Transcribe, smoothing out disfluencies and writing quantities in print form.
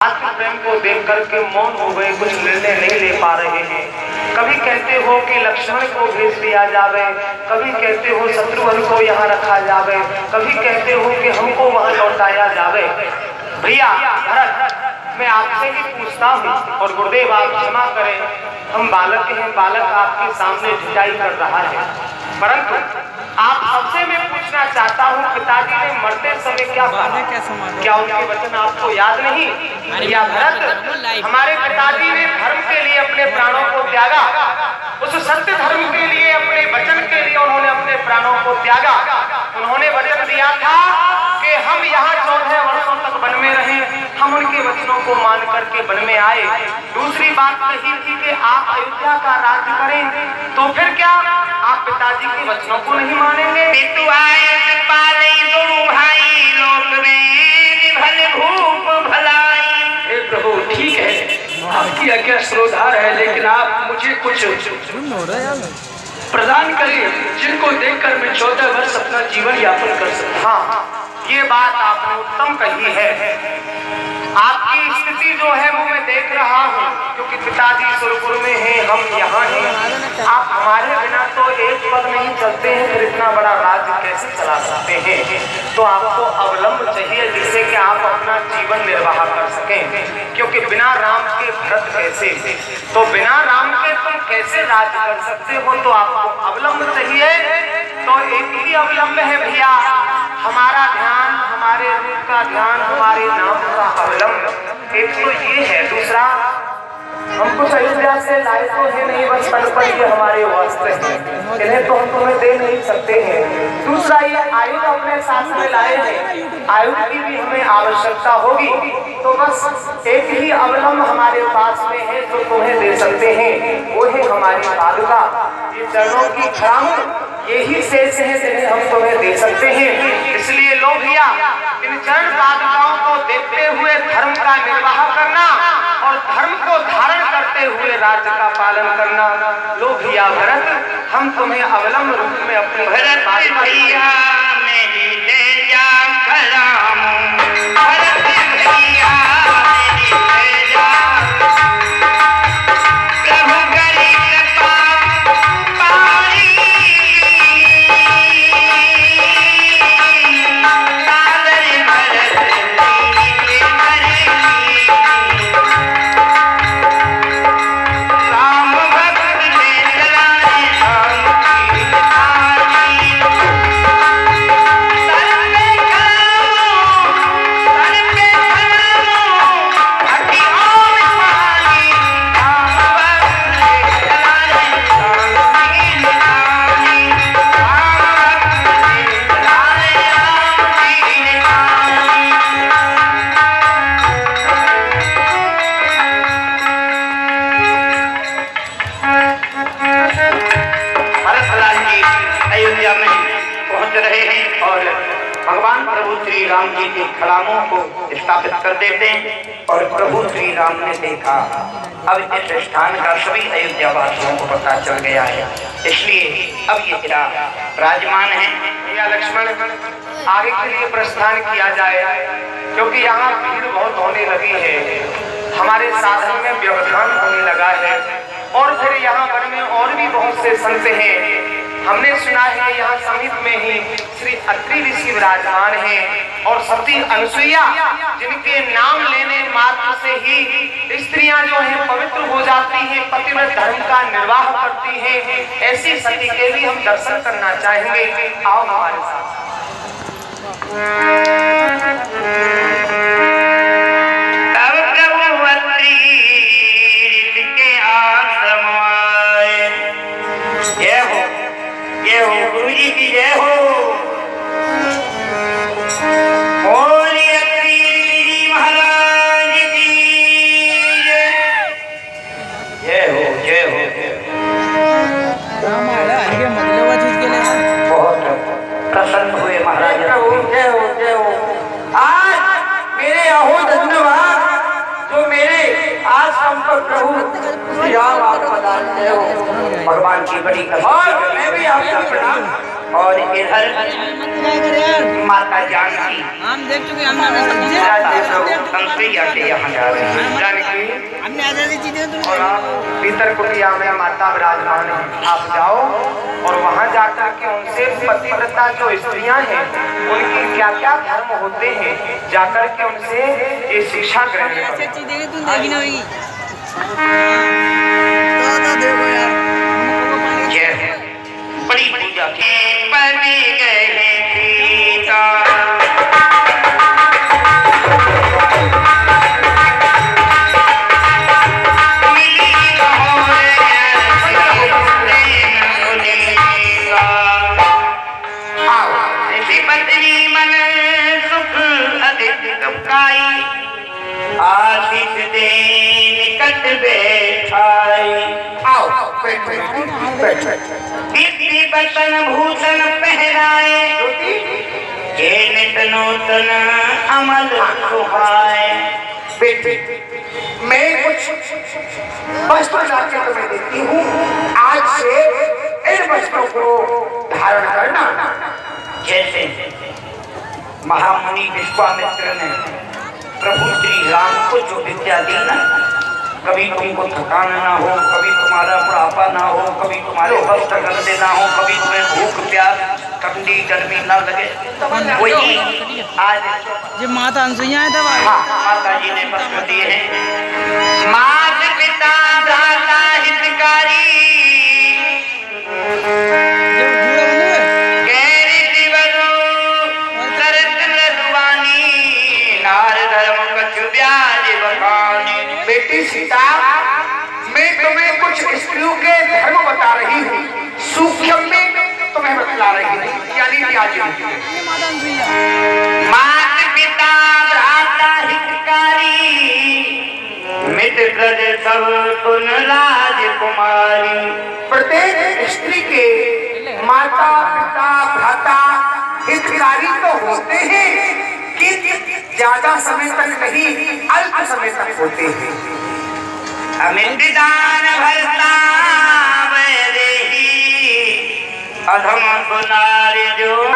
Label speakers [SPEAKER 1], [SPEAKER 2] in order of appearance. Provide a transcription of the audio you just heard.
[SPEAKER 1] आत्म प्रेम को देख करके मौन हो गए, कुछ निर्णय नहीं ले पा रहे हैं। कभी कहते हो कि लक्ष्मण को भेज दिया जावे, कभी कहते हो शत्रुघ्न को यहाँ रखा जावे, कभी कहते हो कि हमको वहाँ लौटाया जावे। भैया भरत, मैं आपसे ही पूछता हूँ, और गुरुदेव आप क्षमा करें, हम बालक हैं, बालक आपके सामने झुकाई कर रहा है, परंतु आप सबसे मैं पूछना चाहता हूँ, पिताजी ने मरते समय क्या कहा? क्या उनके वचन आपको याद नहीं? या भरत, हमारे पिताजी ने धर्म के लिए अपने प्राणों को त्यागा, उस सत्य धर्म के लिए, अपने वचन के लिए उन्होंने अपने प्राणों को त्यागा। उन्होंने वचन दिया था कि हम यहाँ 14 वर्षों तक वन में रहे, हम उनके वचनों को मान करके वन में आए। दूसरी बात कही थी कि आप अयोध्या का राज्य करें, तो फिर क्या आप पिताजी के वचनों को नहीं मानेंगे? प्रभु ठीक है, आपकी आज्ञा श्रोधार है, लेकिन आप मुझे कुछ प्रदान करिए जिनको देखकर मैं 14 वर्ष अपना जीवन यापन कर सकता। हाँ, ये बात आपने उत्तम कही है। आपकी स्थिति जो है वो मैं देख रहा हूँ, क्योंकि पिताजी सुरपुर में हैं, हम यहाँ हैं। आप हमारे बिना तो एक पद नहीं चलते हैं, फिर इतना बड़ा राज्य कैसे चला सकते हैं? तो आपको अवलंब चाहिए जिससे कि आप अपना जीवन निर्वाह कर सकें, क्योंकि बिना राम के भरत कैसे, तो बिना राम के तुम कैसे राज्य कर सकते हो? तो आपको अवलंब चाहिए। तो एक ही अवलंब है भैया, हमारा ध्यान, हमारे रूप का ध्यान, हमारे नाम का अवलंब। एक तो ये है, दूसरा हम कुछ अयोध्या से लाए तो है नहीं, बस पल पल ये हमारे वास्ते हैं, इन्हें तो हम तुम्हें दे नहीं सकते हैं। दूसरा ये आयुध अपने साथ में लाए हैं, आयुध की भी हमें आवश्यकता होगी, तो बस एक ही अवलंब हमारे पास में है जो तुम्हें दे सकते हैं, वो है हमारी पादुका, ये चरणों की खड़ाम, यही शेष है जिन्हें हम तुम्हें दे सकते हैं। इसलिए लो भैया, इन चरण पादुकाओं को देखते हुए धर्म का निर्वाह करना और धर्म को धारण करते हुए राज्य का पालन करना। लो भैया भरत, हम तुम्हें अवलंब रूप में अपने भरत भैया मेरी ले जा कलाम, भरत भैया मेरी ले जा, प्रभु गरी कृपा पारी, सादर भरत के मरे, राम भक्त ने चलाए राम की कहानी, सर पे खड़ाओ, हड्डियों में पानी, राम भक्त ने चलाए राम की कहानी, राम भक्त ने चलाए राम की कहानी। भरतलाल जी अयोध्या में पहुंच रहे हैं और भगवान प्रभु श्री राम जी के खड़ामों को स्थापित कर देते हैं। और प्रभु श्री राम ने देखा, अब इस स्थान का सभी अयोध्या वासियों को पता चल गया है, इसलिए अब ये तेरा राजमान है। या लक्ष्मण, आगे के लिए प्रस्थान किया जाए, क्योंकि यहाँ भीड़ बहुत होने लगी है, हमारे साधन में व्यवधान होने लगा है, और फिर यहाँ वन में और भी बहुत से संत हैं। हमने सुना है यहाँ समीप में ही श्री अत्रि ऋषि विराजमान हैं, और सती अनसुईया जिनके नाम लेने मात्र से ही स्त्रियां जो हैं पवित्र हो जाती हैं, पतिव्रत धर्म का निर्वाह करती हैं, ऐसी सती के भी हम दर्शन करना चाहेंगे। आओ हमारे साथ। गुरु जी की जय हो, बोले अत्रि जी महाराज की जय हो, जय हो, जय हो। बहुत प्रसन्न हुए महाराज, जय हो, जय हो। आज मेरे अहो धन्यवाद जो मेरे आश्रम पर प्रभु श्री राम आप पधारे हो, भगवान की बड़ी कृपा, और मैं भी आपका प्रणाम और इधर माता जानकी
[SPEAKER 2] हम देख चुके हमने
[SPEAKER 1] कनकैया के यहाँ जा रहे हैं। जानकी
[SPEAKER 2] हमने ऐसी चीजें
[SPEAKER 1] और आप भीतर कुटिया में माता विराजमान है, आप जाओ और वहाँ जाकर के उनसे पतिव्रता जो स्त्रियां हैं उनके क्या क्या धर्म होते हैं जाकर के उनसे ये शिक्षा ग्रहण करो।
[SPEAKER 2] ऐसी चीजें तुम देखी ना होगी तो देखो यार
[SPEAKER 1] जय बड़ी पूजा की बनी गए सीता आशीष दे निकट बैठाई। आओ दीप्ति बसन भूषण पहराए ये नित नूतन अमल सुहाए। बेटे मैं कुछ वस्त्र लाके तुम्हें देती हूँ, आज से इन वस्त्रों को धारण करना। जैसे महामुनि विश्वामित्र ने प्रभु श्री राम को जो विद्या दी ना, कभी तुमको थकान ना हो, कभी तुम्हारा बुढ़ापा ना हो, कभी तुम्हारे वस्त्र गंदे ना हो, कभी तुम्हें भूख प्यास ठंडी गर्मी ना लगे, वही आज
[SPEAKER 2] ये माता अनसुईया है दवा
[SPEAKER 1] माता जी ने वस्त्र दिए हैं। मात पिता भ्राता हितकारी बेटी सीता, मैं तुम्हें कुछ स्त्रियों के धर्म बता रही हूँ, सूक्ष्म में तुम्हें बतला रही हूँ, यानी आज मात पिता भ्राता हितकारी मित्र प्रज सब तुन राजकुमारी। प्रत्येक स्त्री के माता पिता भ्राता हितकारी तो होते हैं कि ज्यादा समय तक नहीं, अल्प समय तक होते हैं। अमित दान भरता वैदेही अधम सुनारी जो